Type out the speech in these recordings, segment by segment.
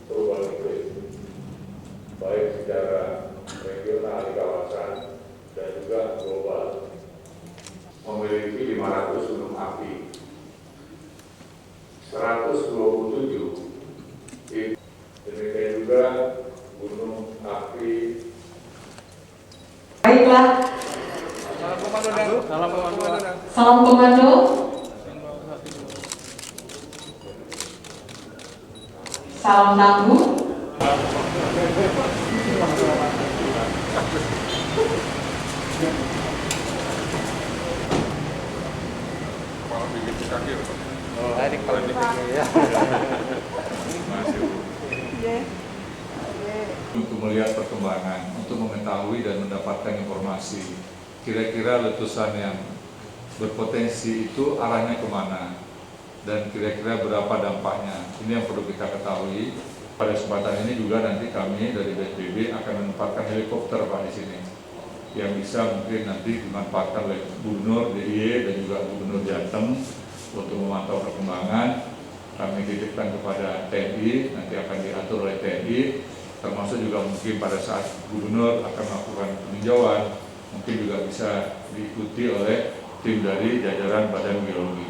perubahan iklim, baik secara regional di kawasan dan juga global. Memiliki 500 gunung api, 127 demikian juga gunung api. Baiklah. Salam komando. Salam tangguh. Untuk melihat perkembangan, untuk mengetahui dan mendapatkan informasi kira-kira letusan yang berpotensi itu arahnya kemana dan kira-kira berapa dampaknya. Ini yang perlu kita ketahui. Pada kesempatan ini juga nanti kami dari BNPB akan menempatkan helikopter Pak di sini yang bisa mungkin nanti dimanfaatkan oleh Gubernur DIY dan juga Gubernur Jateng untuk memantau perkembangan. Kami titipkan kepada TNI, nanti akan diatur oleh TNI, termasuk juga mungkin pada saat Gubernur akan melakukan peninjauan, mungkin juga bisa diikuti oleh tim dari jajaran Badan Geologi.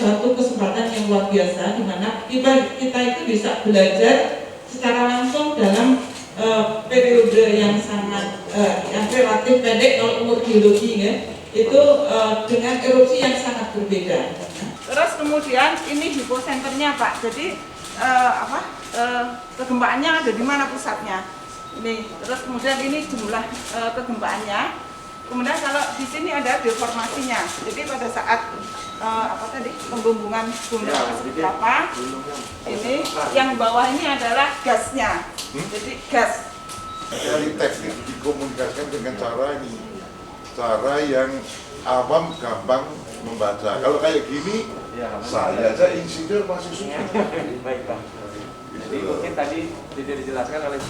Suatu kesempatan yang luar biasa di mana kita itu bisa belajar secara langsung dalam periode yang sangat yang relatif pendek kalau umur geologi ya, itu dengan erupsi yang sangat berbeda. Terus kemudian ini hiposenternya Pak, jadi kegempaannya ada di mana pusatnya? Ini, terus kemudian ini jumlah kegempaannya. Kemudian kalau di sini ada deformasinya. Jadi pada saat penggumbungan gunung berapa? Ini yang bawah ini adalah gasnya. Jadi gas. Dari teknik dikomunikasikan dengan cara ini, cara yang awam gampang membaca. Kalau kayak gini, saya aja insinyur masih susah. Baik Pak. Jadi mungkin tadi tidak dijelaskan oleh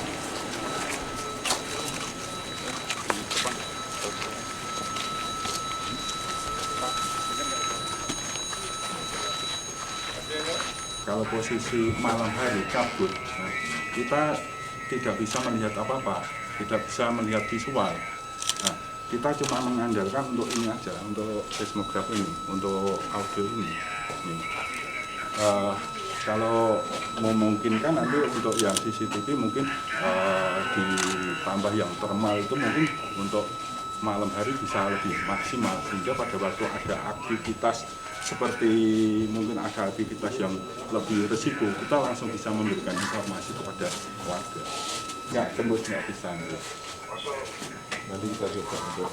kalau posisi malam hari kabut, kita tidak bisa melihat apa-apa, tidak bisa melihat visual. Nah, kita cuma mengandalkan untuk ini aja, untuk seismograf ini, untuk audio ini. Kalau memungkinkan nanti untuk yang CCTV mungkin ditambah yang thermal itu mungkin untuk malam hari bisa lebih maksimal, sehingga pada waktu ada aktivitas seperti mungkin ada aktivitas yang lebih resiko, kita langsung bisa memberikan informasi kepada warga. Nggak tembus, nggak bisa. Nanti kita coba untuk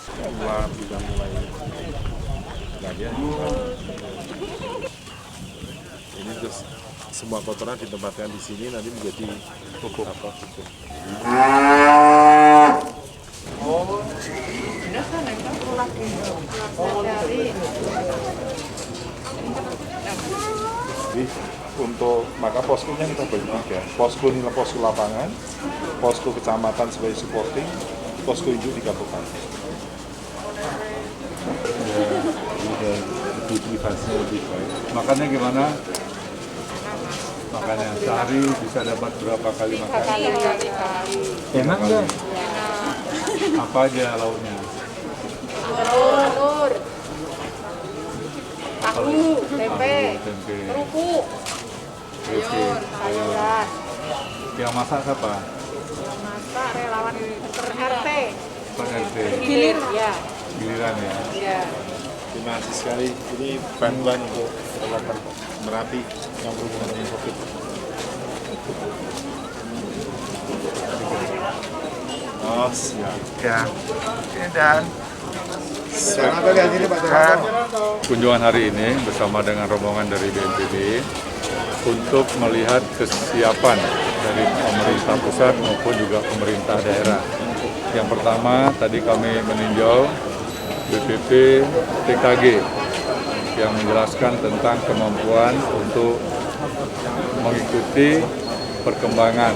keluar sudah mulai lagi. Ini terus semua kotoran ditempatkan di sini nanti menjadi pupuk apa pupuk. Jadi untuk maka poskonya kita bagi tiga. Posko ini posko lapangan, posko kecamatan sebagai supporting, posko induk di kabupaten. Ya, utilizasinya lebih baik. Makannya gimana? Makannya sehari bisa dapat berapa kali makan? Enak nggak? Apa aja lauknya? Telur, tahu, tempe, kerupuk, sayuran. Yang masak siapa? Masak relawan RT. Pak RT. Gilir, ya. Giliran ya. Ya. Terima kasih sekali. Ini bantuan untuk relawan Merapi yang berhubungan dengan COVID. Oh, siap. Ya, dan Kunjungan hari ini bersama dengan rombongan dari BNPB untuk melihat kesiapan dari pemerintah pusat maupun juga pemerintah daerah. Yang pertama, tadi kami meninjau BPP TKG yang menjelaskan tentang kemampuan untuk mengikuti perkembangan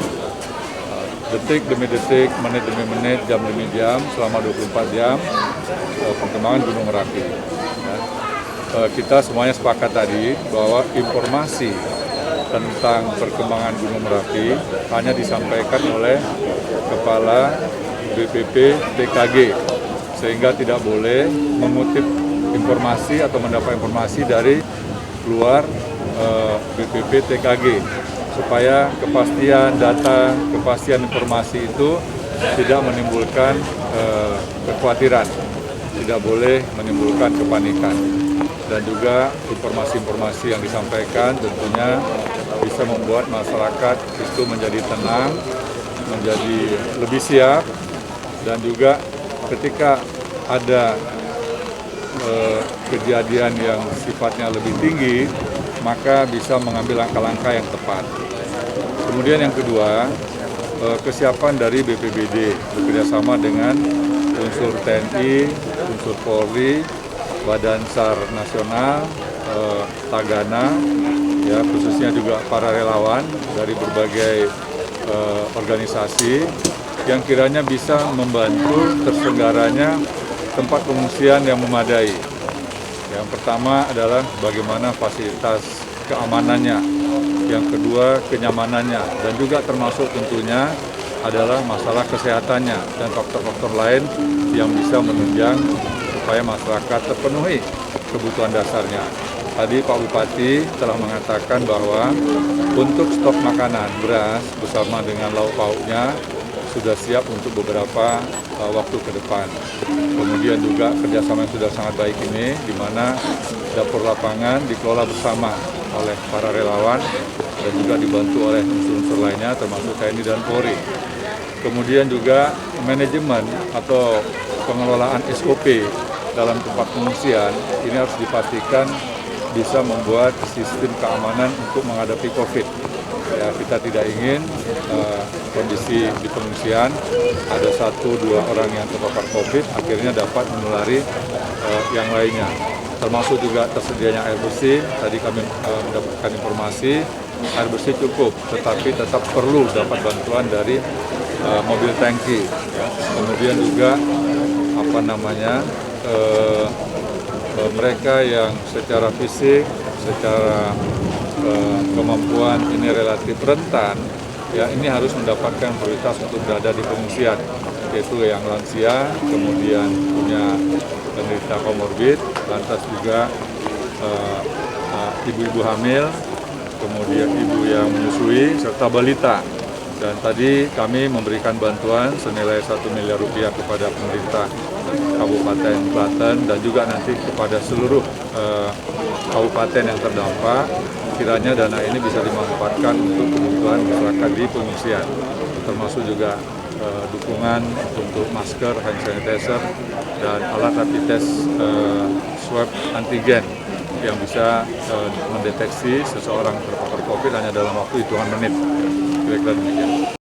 detik demi detik, menit demi menit, jam demi jam, selama 24 jam perkembangan Gunung Merapi. Kita semuanya sepakat tadi bahwa informasi tentang perkembangan Gunung Merapi hanya disampaikan oleh Kepala BPP TKG, sehingga tidak boleh mengutip informasi atau mendapat informasi dari luar BPP TKG, supaya kepastian data, kepastian informasi itu tidak menimbulkan kekhawatiran, tidak boleh menimbulkan kepanikan. Dan juga informasi-informasi yang disampaikan tentunya bisa membuat masyarakat itu menjadi tenang, menjadi lebih siap, dan juga ketika ada kejadian yang sifatnya lebih tinggi, maka bisa mengambil langkah-langkah yang tepat. Kemudian yang kedua, kesiapan dari BPBD bekerjasama dengan unsur TNI, unsur Polri, Badan SAR Nasional, Tagana, ya khususnya juga para relawan dari berbagai organisasi yang kiranya bisa membantu terselenggaranya tempat pengungsian yang memadai. Yang pertama adalah bagaimana fasilitas keamanannya, yang kedua kenyamanannya, dan juga termasuk tentunya adalah masalah kesehatannya dan faktor-faktor lain yang bisa menunjang supaya masyarakat terpenuhi kebutuhan dasarnya. Tadi Pak Bupati telah mengatakan bahwa untuk stok makanan beras bersama dengan lauk pauknya sudah siap untuk beberapa waktu ke depan. Kemudian juga kerjasama yang sudah sangat baik ini, di mana dapur lapangan dikelola bersama oleh para relawan dan juga dibantu oleh unsur-unsur lainnya termasuk TNI dan Polri. Kemudian juga manajemen atau pengelolaan SOP dalam tempat pengungsian ini harus dipastikan bisa membuat sistem keamanan untuk menghadapi COVID. Ya, kita tidak ingin kondisi di pengungsian ada 1-2 orang yang terpapar COVID akhirnya dapat menulari yang lainnya. Termasuk juga tersedianya air bersih. Tadi kami mendapatkan informasi air bersih cukup, tetapi tetap perlu dapat bantuan dari mobil tangki. Ya. Kemudian juga mereka yang secara fisik, secara kemampuan ini relatif rentan, ya ini harus mendapatkan prioritas untuk berada di pengungsian, yaitu yang lansia, kemudian punya penderita komorbid, lantas juga ibu-ibu hamil, kemudian ibu yang menyusui, serta balita. Dan tadi kami memberikan bantuan senilai 1 miliar rupiah kepada pemerintah Kabupaten Klaten dan juga nanti kepada seluruh kabupaten yang terdampak. Kiranya dana ini bisa dimanfaatkan untuk kebutuhan masyarakat di pengungsian, termasuk juga dukungan untuk masker, hand sanitizer, dan alat rapid test swab antigen yang bisa mendeteksi seseorang terpapar COVID hanya dalam waktu hitungan menit. Kira-kira demikian.